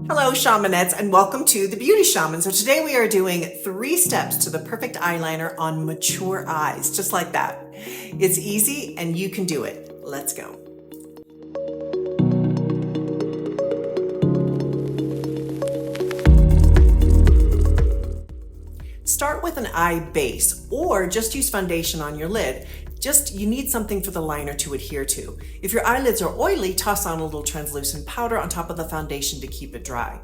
Hello Shamanettes and welcome to The Beauty Shaman. So today we are doing 3 steps to the perfect eyeliner on mature eyes, just like that. It's easy and you can do it. Let's go. Start with an eye base or just use foundation on your lid. You need something for the liner to adhere to. If your eyelids are oily, toss on a little translucent powder on top of the foundation to keep it dry.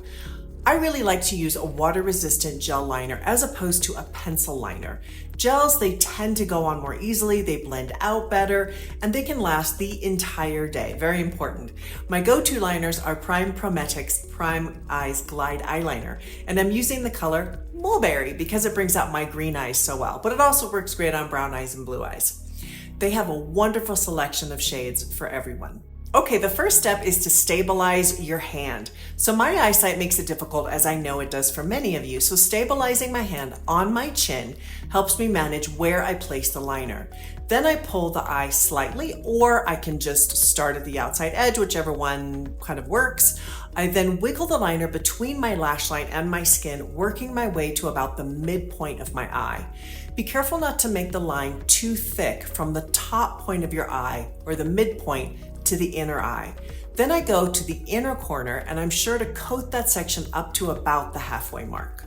I really like to use a water-resistant gel liner as opposed to a pencil liner. Gels, they tend to go on more easily, they blend out better, and they can last the entire day. Very important. My go-to liners are PrimePrometics Prime Eyes Glide Eyeliner, and I'm using the color Mulberry because it brings out my green eyes so well, but it also works great on brown eyes and blue eyes. They have a wonderful selection of shades for everyone. Okay, the first step is to stabilize your hand. So my eyesight makes it difficult, as I know it does for many of you. So stabilizing my hand on my chin helps me manage where I place the liner. Then I pull the eye slightly, or I can just start at the outside edge, whichever one kind of works. I then wiggle the liner between my lash line and my skin, working my way to about the midpoint of my eye. Be careful not to make the line too thick from the top point of your eye or the midpoint to the inner eye. Then I go to the inner corner and I'm sure to coat that section up to about the halfway mark.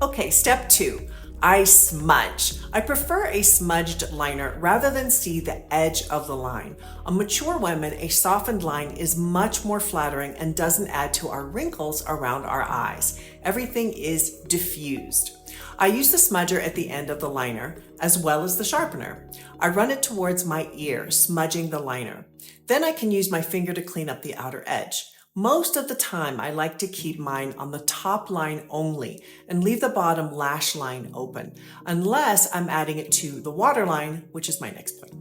Okay, step 2. I smudge. I prefer a smudged liner rather than see the edge of the line. On mature women, a softened line is much more flattering and doesn't add to our wrinkles around our eyes. Everything is diffused. I use the smudger at the end of the liner as well as the sharpener. I run it towards my ear, smudging the liner. Then I can use my finger to clean up the outer edge. Most of the time, I like to keep mine on the top line only and leave the bottom lash line open, unless I'm adding it to the waterline, which is my next point.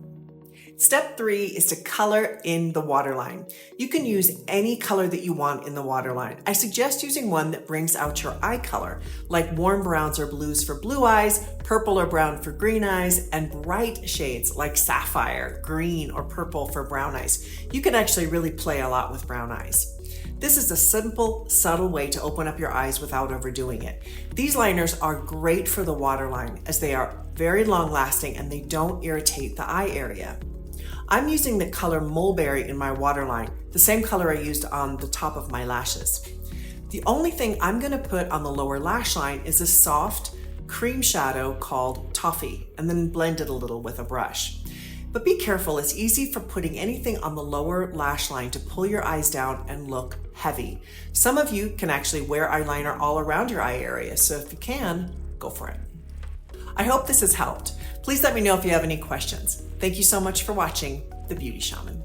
Step 3 is to color in the waterline. You can use any color that you want in the waterline. I suggest using one that brings out your eye color, like warm browns or blues for blue eyes, purple or brown for green eyes, and bright shades like sapphire, green, or purple for brown eyes. You can actually really play a lot with brown eyes. This is a simple, subtle way to open up your eyes without overdoing it. These liners are great for the waterline as they are very long lasting and they don't irritate the eye area. I'm using the color Mulberry in my waterline, the same color I used on the top of my lashes. The only thing I'm going to put on the lower lash line is a soft cream shadow called Toffee, and then blend it a little with a brush. But be careful, it's easy for putting anything on the lower lash line to pull your eyes down and look heavy. Some of you can actually wear eyeliner all around your eye area, so if you can, go for it. I hope this has helped. Please let me know if you have any questions. Thank you so much for watching The Beauty Shaman.